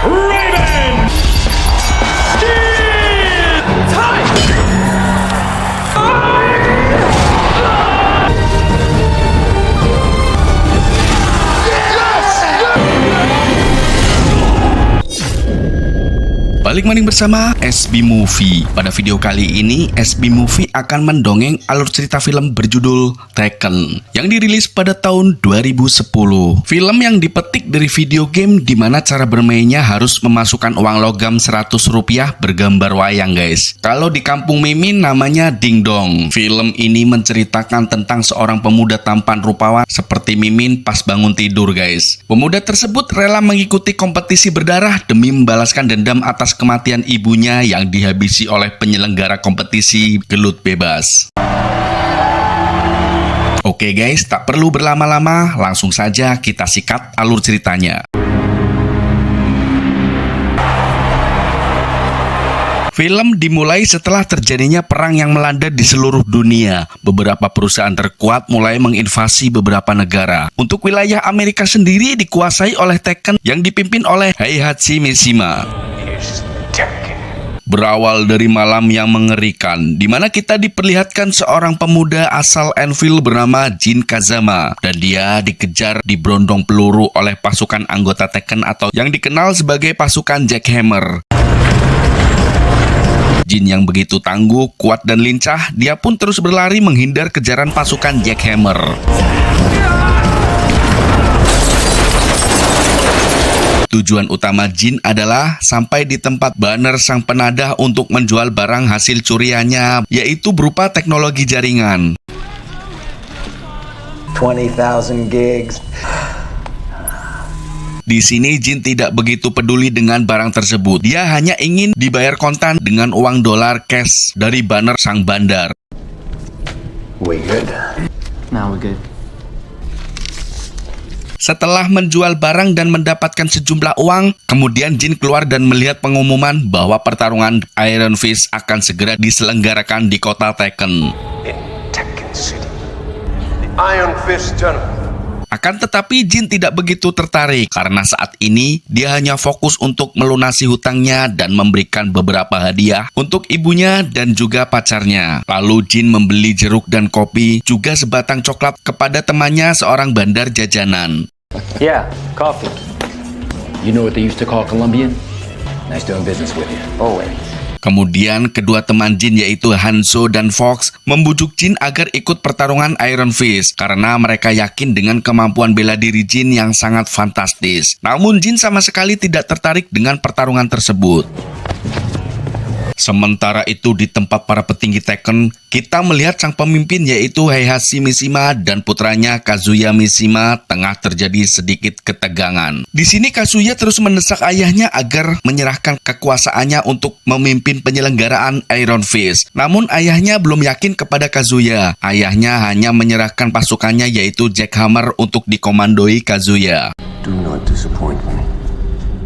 Raven! Balik maning bersama SB Movie. Pada video kali ini, SB Movie akan mendongeng alur cerita film berjudul Tekken yang dirilis pada tahun 2010. Film yang dipetik dari video game di mana cara bermainnya harus memasukkan uang logam 100 rupiah bergambar wayang, guys. Kalau di kampung Mimin namanya Dingdong. Film ini menceritakan tentang seorang pemuda tampan rupawan seperti Mimin pas bangun tidur, guys. Pemuda tersebut rela mengikuti kompetisi berdarah demi membalaskan dendam atas kematian ibunya yang dihabisi oleh penyelenggara kompetisi gelut bebas. Oke guys, tak perlu berlama-lama, langsung saja kita sikat alur ceritanya. Film dimulai setelah terjadinya perang yang melanda di seluruh dunia. Beberapa perusahaan terkuat mulai menginvasi beberapa negara. Untuk wilayah Amerika sendiri dikuasai oleh Tekken yang dipimpin oleh Heihachi Mishima. Berawal dari malam yang mengerikan, di mana kita diperlihatkan seorang pemuda asal Enfield bernama Jin Kazama, dan dia dikejar di berondong peluru oleh pasukan anggota Tekken atau yang dikenal sebagai pasukan Jackhammer. Jin yang begitu tangguh, kuat dan lincah, dia pun terus berlari menghindar kejaran pasukan Jackhammer. Tujuan utama Jin adalah sampai di tempat Banner sang penadah untuk menjual barang hasil curiannya, yaitu berupa teknologi jaringan. 20,000 gigs. Di sini Jin tidak begitu peduli dengan barang tersebut. Dia hanya ingin dibayar kontan dengan uang dolar cash dari Banner sang bandar. We good? Now we're good. Setelah menjual barang dan mendapatkan sejumlah uang, kemudian Jin keluar dan melihat pengumuman bahwa pertarungan Iron Fist akan segera diselenggarakan di kota Tekken. In Tekken City. The Iron Fist Tournament. Akan tetapi Jin tidak begitu tertarik karena saat ini dia hanya fokus untuk melunasi hutangnya dan memberikan beberapa hadiah untuk ibunya dan juga pacarnya. Lalu Jin membeli jeruk dan kopi, juga sebatang coklat kepada temannya seorang bandar jajanan. Yeah, coffee. You know what they used to call Colombian? Nice doing business with you. Always. Kemudian kedua teman Jin yaitu Hanzo dan Fox membujuk Jin agar ikut pertarungan Iron Fist karena mereka yakin dengan kemampuan bela diri Jin yang sangat fantastis. Namun Jin sama sekali tidak tertarik dengan pertarungan tersebut. Sementara itu di tempat para petinggi Tekken, kita melihat sang pemimpin yaitu Heihachi Mishima dan putranya Kazuya Mishima tengah terjadi sedikit ketegangan. Di sini Kazuya terus mendesak ayahnya agar menyerahkan kekuasaannya untuk memimpin penyelenggaraan Iron Fist. Namun ayahnya belum yakin kepada Kazuya. Ayahnya hanya menyerahkan pasukannya yaitu Jackhammer untuk dikomandoi Kazuya. Do not disappoint me.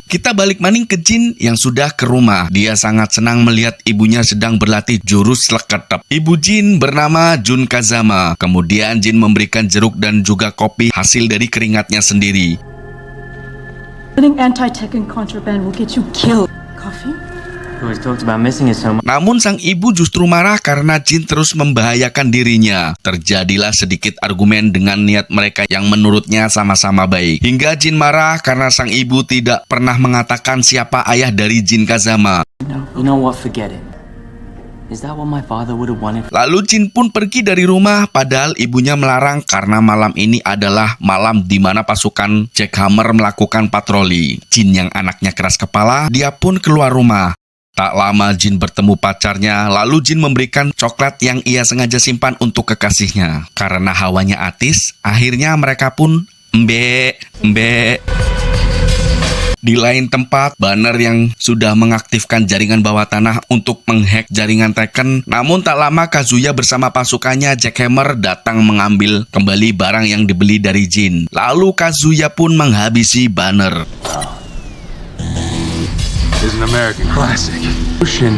Kita balik maning ke Jin yang sudah ke rumah. Dia sangat senang melihat ibunya sedang berlatih jurus leketep. Ibu Jin bernama Jun Kazama. Kemudian Jin memberikan jeruk dan juga kopi hasil dari keringatnya sendiri. Getting anti-Tekken contraband will get you killed. Coffee? We always talked about missing it so much. Namun sang ibu justru marah karena Jin terus membahayakan dirinya. Terjadilah sedikit argumen dengan niat mereka yang menurutnya sama-sama baik. Hingga Jin marah karena sang ibu tidak pernah mengatakan siapa ayah dari Jin Kazama. You know what? Forget it. Is that what my father would have wanted? Lalu Jin pun pergi dari rumah padahal ibunya melarang karena malam ini adalah malam di mana pasukan Jackhammer melakukan patroli. Jin yang anaknya keras kepala, dia pun keluar rumah. Tak lama Jin bertemu pacarnya, lalu Jin memberikan coklat yang ia sengaja simpan untuk kekasihnya. Karena hawanya atis, akhirnya mereka pun embe. Di lain tempat, Banner yang sudah mengaktifkan jaringan bawah tanah untuk menghack jaringan Tekken. Namun tak lama Kazuya bersama pasukannya Jackhammer datang mengambil kembali barang yang dibeli dari Jin. Lalu Kazuya pun menghabisi Banner. Is an American classic. Ocean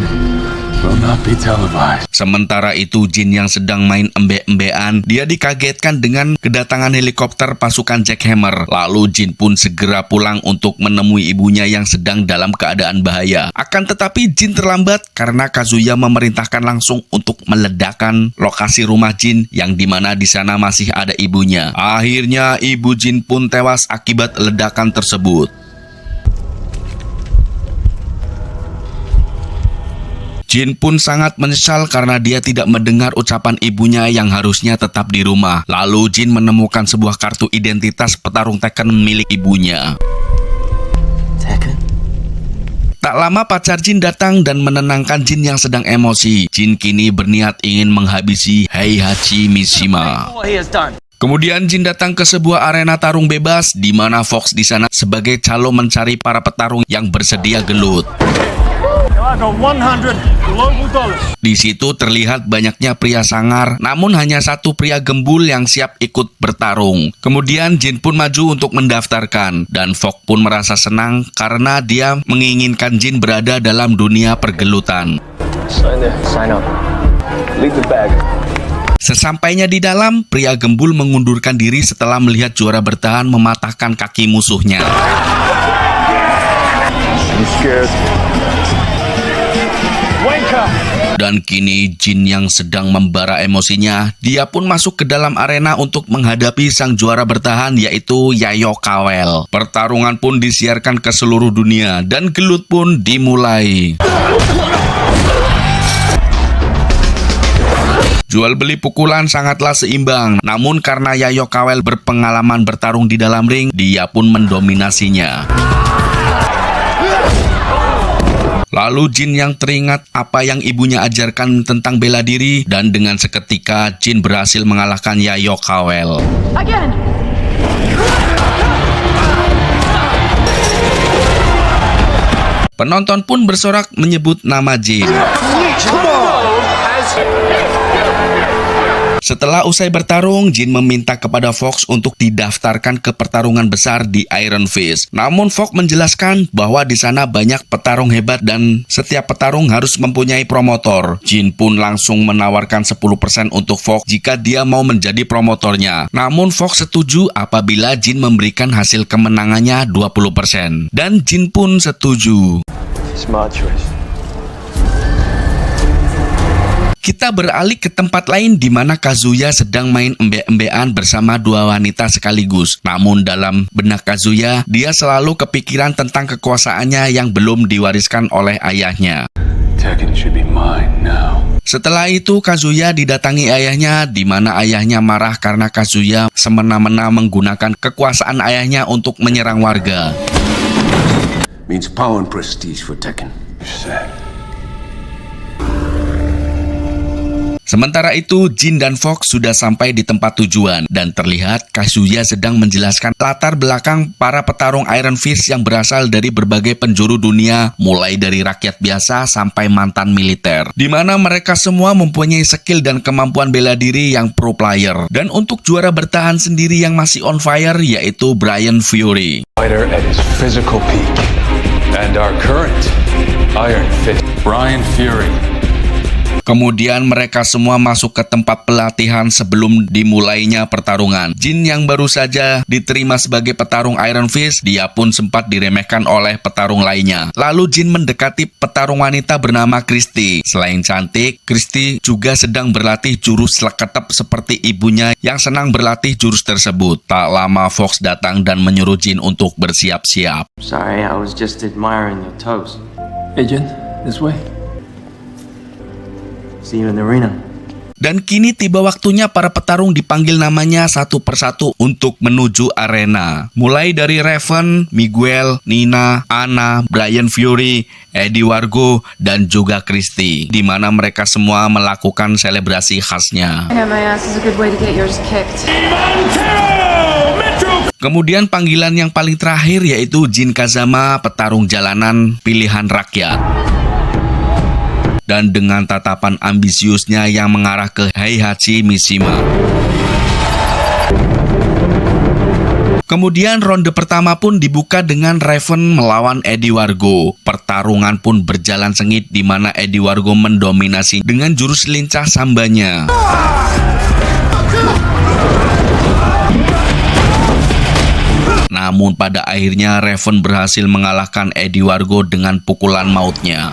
will not be televised. Sementara itu, Jin yang sedang main embe-embean, dia dikagetkan dengan kedatangan helikopter pasukan Jackhammer. Lalu Jin pun segera pulang untuk menemui ibunya yang sedang dalam keadaan bahaya. Akan tetapi Jin terlambat karena Kazuya memerintahkan langsung untuk meledakkan lokasi rumah Jin yang dimana di sana masih ada ibunya. Akhirnya ibu Jin pun tewas akibat ledakan tersebut. Jin pun sangat menyesal karena dia tidak mendengar ucapan ibunya yang harusnya tetap di rumah. Lalu Jin menemukan sebuah kartu identitas petarung Tekken milik ibunya. Tekken? Tak lama pacar Jin datang dan menenangkan Jin yang sedang emosi. Jin kini berniat ingin menghabisi Heihachi Mishima. What he has done. Kemudian Jin datang ke sebuah arena tarung bebas di mana Fox di sana sebagai calo mencari para petarung yang bersedia gelut. Di situ terlihat banyaknya pria sangar, namun hanya satu pria gembul yang siap ikut bertarung. Kemudian Jin pun maju untuk mendaftarkan, dan Fox pun merasa senang karena dia menginginkan Jin berada dalam dunia pergelutan. Sign up. Leave the bag. Sesampainya di dalam, pria gembul mengundurkan diri setelah melihat juara bertahan mematahkan kaki musuhnya. I'm scared. Dan kini Jin yang sedang membara emosinya, dia pun masuk ke dalam arena untuk menghadapi sang juara bertahan yaitu Yayo Kawel. Pertarungan pun disiarkan ke seluruh dunia dan gelut pun dimulai. Jual beli pukulan sangatlah seimbang, namun karena Yayo Kawel berpengalaman bertarung di dalam ring, dia pun mendominasinya. Lalu Jin yang teringat apa yang ibunya ajarkan tentang bela diri, dan dengan seketika Jin berhasil mengalahkan Yayo Kawel. Again! Penonton pun bersorak menyebut nama Jin. Setelah usai bertarung, Jin meminta kepada Fox untuk didaftarkan ke pertarungan besar di Iron Fist. Namun Fox menjelaskan bahwa di sana banyak petarung hebat dan setiap petarung harus mempunyai promotor. Jin pun langsung menawarkan 10% untuk Fox jika dia mau menjadi promotornya. Namun Fox setuju apabila Jin memberikan hasil kemenangannya 20%. Dan Jin pun setuju. Smart choice. Kita beralih ke tempat lain di mana Kazuya sedang main embe-embean bersama dua wanita sekaligus. Namun dalam benak Kazuya, dia selalu kepikiran tentang kekuasaannya yang belum diwariskan oleh ayahnya. Tekken should be mine now. Setelah itu Kazuya didatangi ayahnya di mana ayahnya marah karena Kazuya semena-mena menggunakan kekuasaan ayahnya untuk menyerang warga. Means power and prestige for Tekken. Sementara itu, Jin dan Fox sudah sampai di tempat tujuan dan terlihat Kazuya sedang menjelaskan latar belakang para petarung Iron Fist yang berasal dari berbagai penjuru dunia, mulai dari rakyat biasa sampai mantan militer, di mana mereka semua mempunyai skill dan kemampuan bela diri yang pro player. Dan untuk juara bertahan sendiri yang masih on fire yaitu Bryan Fury. Fighter at his physical peak. And our current Iron Fist, Bryan Fury. Kemudian mereka semua masuk ke tempat pelatihan sebelum dimulainya pertarungan. Jin yang baru saja diterima sebagai petarung Iron Fist, dia pun sempat diremehkan oleh petarung lainnya. Lalu Jin mendekati petarung wanita bernama Christy. Selain cantik, Christy juga sedang berlatih jurus leketep seperti ibunya yang senang berlatih jurus tersebut. Tak lama Fox datang dan menyuruh Jin untuk bersiap-siap. Sorry, I was just admiring your toes. Hey Jin, this way. See you in the arena. Dan kini tiba waktunya para petarung dipanggil namanya satu persatu untuk menuju arena. Mulai dari Raven, Miguel, Nina, Anna, Bryan Fury, Eddie Wargo, dan juga Christy, di mana mereka semua melakukan selebrasi khasnya. My ass is a good way to get yours kicked. Kemudian panggilan yang paling terakhir yaitu Jin Kazama, petarung jalanan pilihan rakyat. Dan dengan tatapan ambisiusnya yang mengarah ke Heihachi Mishima. Kemudian ronde pertama pun dibuka dengan Raven melawan Eddie Wargo. Pertarungan pun berjalan sengit di mana Eddie Wargo mendominasi dengan jurus lincah sambanya. Namun pada akhirnya Raven berhasil mengalahkan Eddie Wargo dengan pukulan mautnya.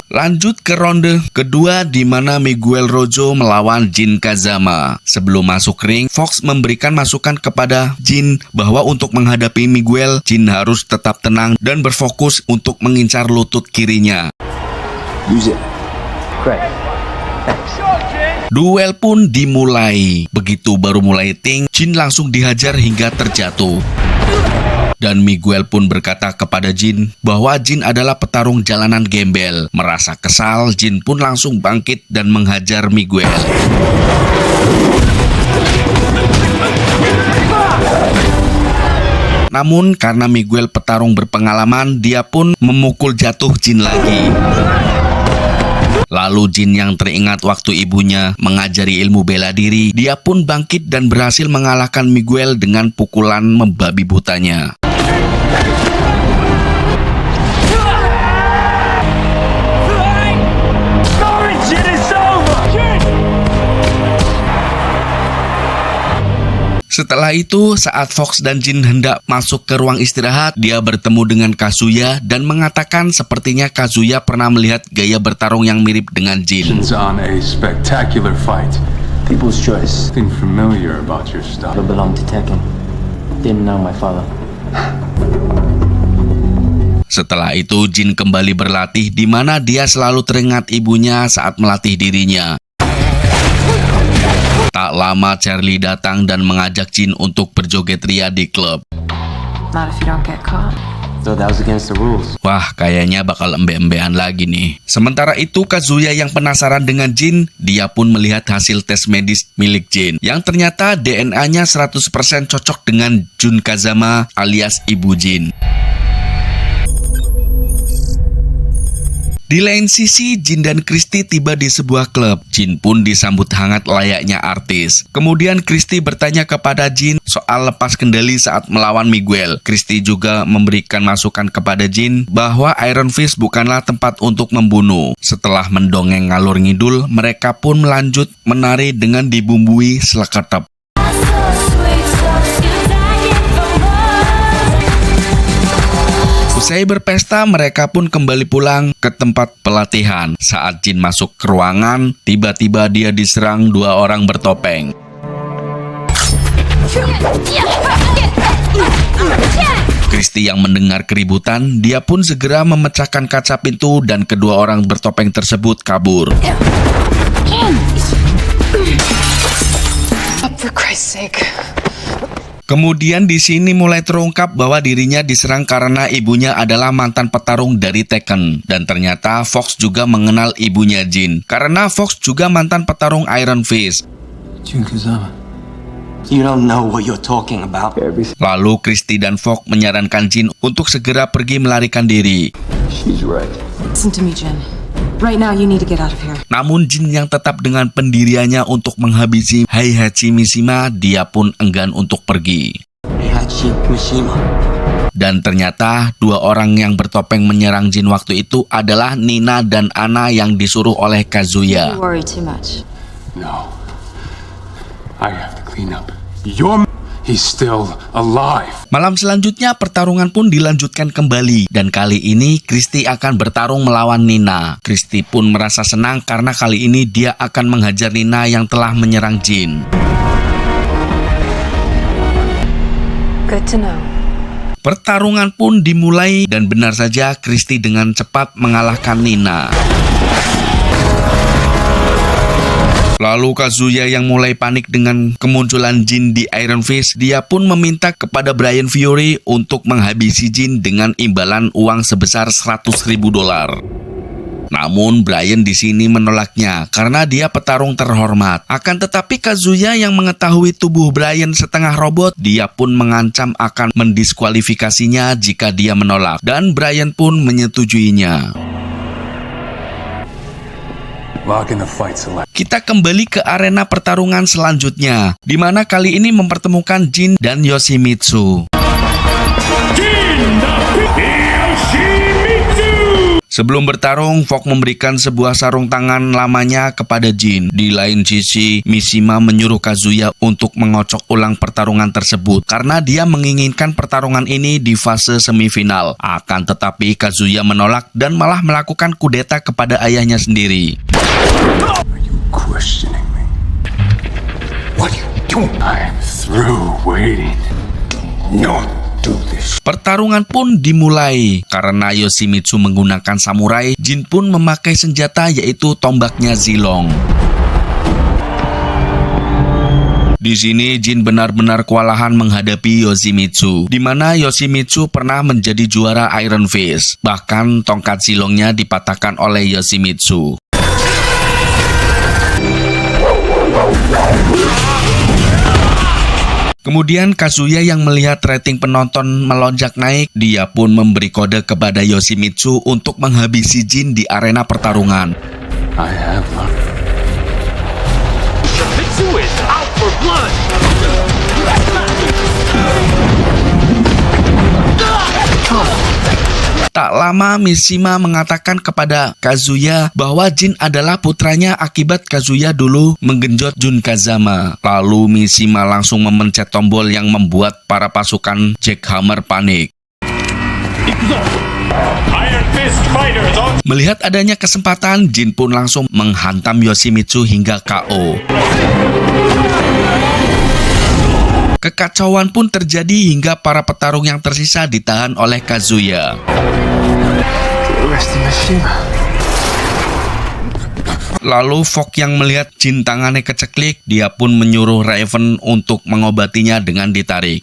Lanjut ke ronde kedua di mana Miguel Rojo melawan Jin Kazama. Sebelum masuk ring, Fox memberikan masukan kepada Jin bahwa untuk menghadapi Miguel, Jin harus tetap tenang dan berfokus untuk mengincar lutut kirinya. Use it. Great. Thanks. Duel pun dimulai. Begitu baru mulai ting, Jin langsung dihajar hingga terjatuh. Dan Miguel pun berkata kepada Jin bahwa Jin adalah petarung jalanan gembel. Merasa kesal, Jin pun langsung bangkit dan menghajar Miguel. Namun karena Miguel petarung berpengalaman, dia pun memukul jatuh Jin lagi. Lalu Jin yang teringat waktu ibunya mengajari ilmu bela diri, dia pun bangkit dan berhasil mengalahkan Miguel dengan pukulan membabi butanya. Setelah itu, saat Fox dan Jin hendak masuk ke ruang istirahat, dia bertemu dengan Kazuya dan mengatakan sepertinya Kazuya pernah melihat gaya bertarung yang mirip dengan Jin. On a spectacular fight. People's choice. Something familiar about your stuff. I belong to Tekken. Didn't know my father. Setelah itu, Jin kembali berlatih di mana dia selalu teringat ibunya saat melatih dirinya. Tak lama Charlie datang dan mengajak Jin untuk berjoget ria di klub. Not if you don't get caught. So that was against the rules. Wah, kayaknya bakal embe-embean lagi nih. Sementara itu, Kazuya yang penasaran dengan Jin, dia pun melihat hasil tes medis milik Jin, yang ternyata DNA-nya 100% cocok dengan Jun Kazama alias ibu Jin. Di lain sisi, Jin dan Christy tiba di sebuah klub. Jin pun disambut hangat layaknya artis. Kemudian Christy bertanya kepada Jin soal lepas kendali saat melawan Miguel. Christy juga memberikan masukan kepada Jin bahwa Iron Fist bukanlah tempat untuk membunuh. Setelah mendongeng ngalur ngidul, mereka pun melanjut menari dengan dibumbui seleketep. Usai berpesta, mereka pun kembali pulang ke tempat pelatihan. Saat Jin masuk ke ruangan, tiba-tiba dia diserang dua orang bertopeng. Christy yang mendengar keributan, dia pun segera memecahkan kaca pintu dan kedua orang bertopeng tersebut kabur. For Christ's sake. Kemudian di sini mulai terungkap bahwa dirinya diserang karena ibunya adalah mantan petarung dari Tekken. Dan ternyata Fox juga mengenal ibunya Jin, karena Fox juga mantan petarung Iron Fist. Jun Kazama. You don't know what you're talking about. Lalu Christy dan Fox menyarankan Jin untuk segera pergi melarikan diri. She's right. Listen to me, Jin. Right now, you need to get out of here. Namun Jin yang tetap dengan pendiriannya untuk menghabisi Heihachi Mishima, dia pun enggan untuk pergi. Heihachi Mishima. Dan ternyata dua orang yang bertopeng menyerang Jin waktu itu adalah Nina dan Anna yang disuruh oleh Kazuya. You worry too much. No. I have to clean up. He's still alive. Malam selanjutnya pertarungan pun dilanjutkan kembali dan kali ini Christy akan bertarung melawan Nina. Christy pun merasa senang karena kali ini dia akan menghajar Nina yang telah menyerang Jin. Good to know. Pertarungan pun dimulai dan benar saja Christy dengan cepat mengalahkan Nina. Lalu Kazuya yang mulai panik dengan kemunculan Jin di Iron Fist, dia pun meminta kepada Bryan Fury untuk menghabisi Jin dengan imbalan uang sebesar $100.000. Namun Bryan di sini menolaknya karena dia petarung terhormat. Akan tetapi Kazuya yang mengetahui tubuh Bryan setengah robot, dia pun mengancam akan mendiskualifikasinya jika dia menolak, dan Bryan pun menyetujuinya. Lock in the fight select. Kita kembali ke arena pertarungan selanjutnya, di mana kali ini mempertemukan Jin dan Yoshimitsu. Sebelum bertarung, Fox memberikan sebuah sarung tangan lamanya kepada Jin. Di lain sisi, Mishima menyuruh Kazuya untuk mengocok ulang pertarungan tersebut karena dia menginginkan pertarungan ini di fase semifinal. Akan tetapi Kazuya menolak dan malah melakukan kudeta kepada ayahnya sendiri. Are you questioning me? What are you doing? I'm through waiting. No, do this. Pertarungan pun dimulai. Karena Yoshimitsu menggunakan samurai, Jin pun memakai senjata yaitu tombaknya Zilong. Di sini Jin benar-benar kewalahan menghadapi Yoshimitsu, di mana Yoshimitsu pernah menjadi juara Iron Fist. Bahkan tongkat Zilongnya dipatahkan oleh Yoshimitsu. Kemudian Kazuya yang melihat rating penonton melonjak naik, dia pun memberi kode kepada Yoshimitsu untuk menghabisi Jin di arena pertarungan. I have luck. Tak lama Mishima mengatakan kepada Kazuya bahwa Jin adalah putranya akibat Kazuya dulu menggenjot Jun Kazama. Lalu Mishima langsung memencet tombol yang membuat para pasukan Jackhammer panik. Melihat adanya kesempatan, Jin pun langsung menghantam Yoshimitsu hingga KO. Kekacauan pun terjadi hingga para petarung yang tersisa ditahan oleh Kazuya. Lalu Fox yang melihat Jin tangannya keceklik, dia pun menyuruh Raven untuk mengobatinya dengan ditarik.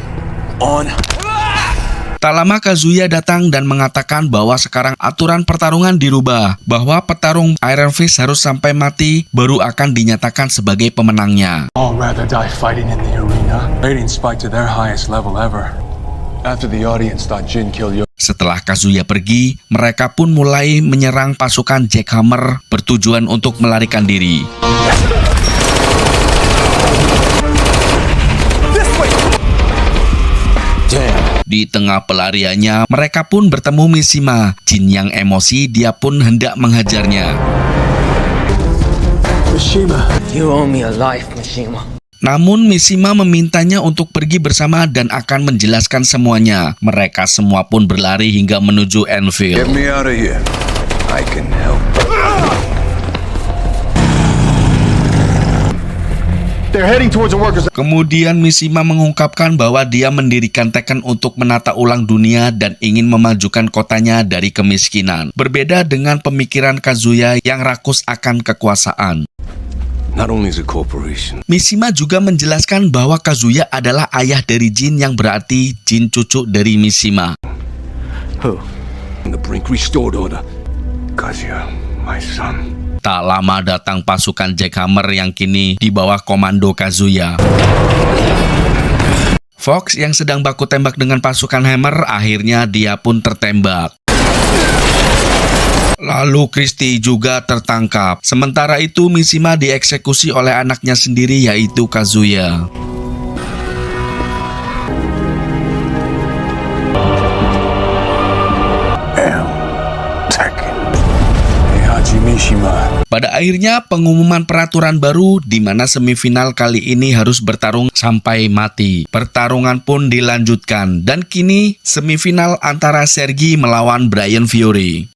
Tak lama Kazuya datang dan mengatakan bahwa sekarang aturan pertarungan dirubah, bahwa petarung Iron Fist harus sampai mati baru akan dinyatakan sebagai pemenangnya. I'll rather die fighting in the arena. Rating spiked to their highest level ever. After the audience thought Jin killed Yo. Setelah Kazuya pergi, mereka pun mulai menyerang pasukan Jackhammer bertujuan untuk melarikan diri. Di tengah pelariannya, mereka pun bertemu Mishima. Jin yang emosi, dia pun hendak menghajarnya. Mishima. You owe me a life, Mishima. Namun Mishima memintanya untuk pergi bersama dan akan menjelaskan semuanya. Mereka semua pun berlari hingga menuju Get Anfield. me out of here. I can help. They're heading towards the workers. Kemudian Mishima mengungkapkan bahwa dia mendirikan Tekken untuk menata ulang dunia dan ingin memajukan kotanya dari kemiskinan. Berbeda dengan pemikiran Kazuya yang rakus akan kekuasaan. Not only is a corporation. Mishima juga menjelaskan bahwa Kazuya adalah ayah dari Jin yang berarti Jin cucu dari Mishima. Who? The Brink restored order. Kazuya, my son. Tak lama datang pasukan Jackhammer yang kini di bawah komando Kazuya. Fox yang sedang baku tembak dengan pasukan Hammer, akhirnya dia pun tertembak. Lalu Christie juga tertangkap. Sementara itu Mishima dieksekusi oleh anaknya sendiri yaitu Kazuya. Tekken. Heihachi Mishima. Pada akhirnya pengumuman peraturan baru di mana semifinal kali ini harus bertarung sampai mati. Pertarungan pun dilanjutkan dan kini semifinal antara Sergi melawan Bryan Fury.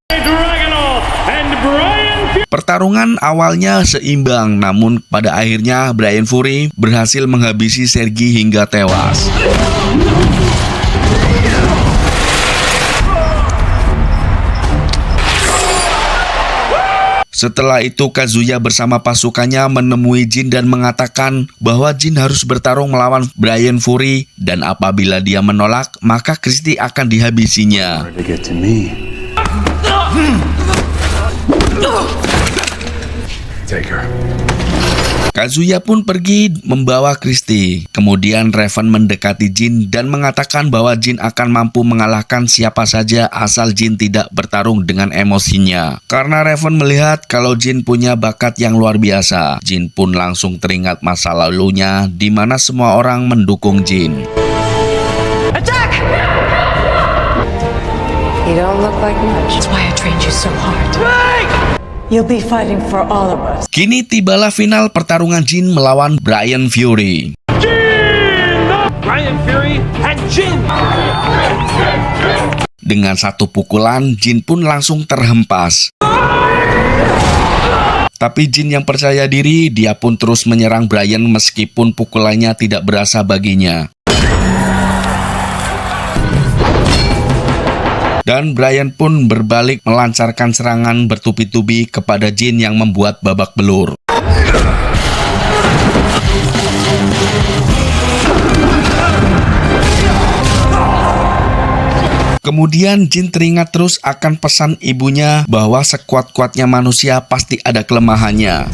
Pertarungan awalnya seimbang, namun pada akhirnya Bryan Fury berhasil menghabisi Sergi hingga tewas. Setelah itu Kazuya bersama pasukannya menemui Jin dan mengatakan bahwa Jin harus bertarung melawan Bryan Fury dan apabila dia menolak maka Christie akan dihabisinya. To get to me. Take her. Kazuya pun pergi membawa Christy. Kemudian Raven mendekati Jin dan mengatakan bahwa Jin akan mampu mengalahkan siapa saja asal Jin tidak bertarung dengan emosinya. Karena Raven melihat kalau Jin punya bakat yang luar biasa, Jin pun langsung teringat masa lalunya di mana semua orang mendukung Jin. You don't look like much. That's why I trained you so hard. You'll be fighting for all of us. Kini tibalah final pertarungan Jin melawan Bryan Fury. Bryan Fury and Jin. Dengan satu pukulan, Jin pun langsung terhempas. Tapi Jin yang percaya diri, dia pun terus menyerang Bryan meskipun pukulannya tidak berasa baginya. Dan Bryan pun berbalik melancarkan serangan bertubi-tubi kepada Jin yang membuat babak belur. Kemudian Jin teringat terus akan pesan ibunya bahwa sekuat-kuatnya manusia pasti ada kelemahannya.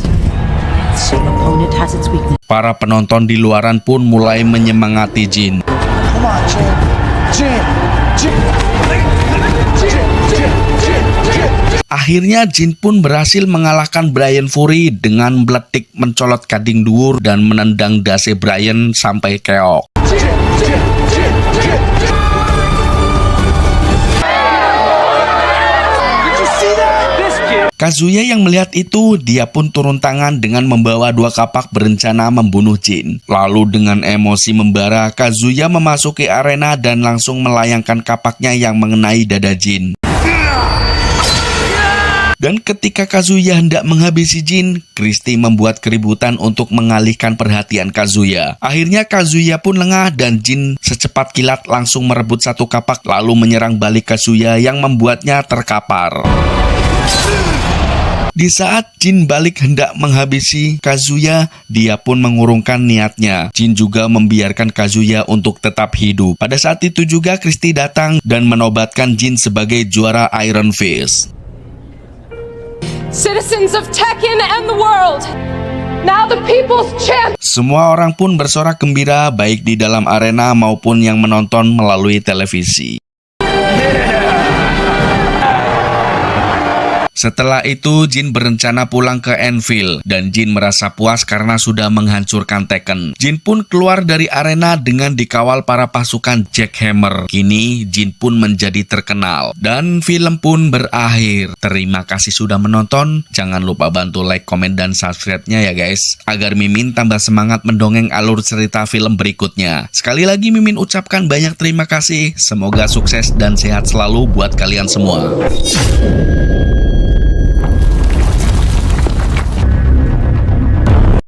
Same opponent has its weakness. Para penonton di luaran pun mulai menyemangati Jin. Come on, Jin. Jin. Jin. Akhirnya Jin pun berhasil mengalahkan Bryan Fury dengan meletik mencolot gading dhuwur dan menendang dase Bryan sampai keok. Kazuya yang melihat itu, dia pun turun tangan dengan membawa 2 kapak berencana membunuh Jin. Lalu dengan emosi membara, Kazuya memasuki arena dan langsung melayangkan kapaknya yang mengenai dada Jin. Dan ketika Kazuya hendak menghabisi Jin, Christy membuat keributan untuk mengalihkan perhatian Kazuya. Akhirnya Kazuya pun lengah dan Jin secepat kilat langsung merebut 1 kapak lalu menyerang balik Kazuya yang membuatnya terkapar. Di saat Jin balik hendak menghabisi Kazuya, dia pun mengurungkan niatnya. Jin juga membiarkan Kazuya untuk tetap hidup. Pada saat itu juga Christy datang dan menobatkan Jin sebagai juara Iron Fist. Citizens of Tekken and the world, now the people's champ. Semua orang pun bersorak gembira baik di dalam arena maupun yang menonton melalui televisi. Setelah itu, Jin berencana pulang ke Anvil dan Jin merasa puas karena sudah menghancurkan Tekken. Jin pun keluar dari arena dengan dikawal para pasukan Jackhammer. Kini, Jin pun menjadi terkenal dan film pun berakhir. Terima kasih sudah menonton. Jangan lupa bantu like, komen, dan subscribe-nya ya guys, agar Mimin tambah semangat mendongeng alur cerita film berikutnya. Sekali lagi Mimin ucapkan banyak terima kasih. Semoga sukses dan sehat selalu buat kalian semua.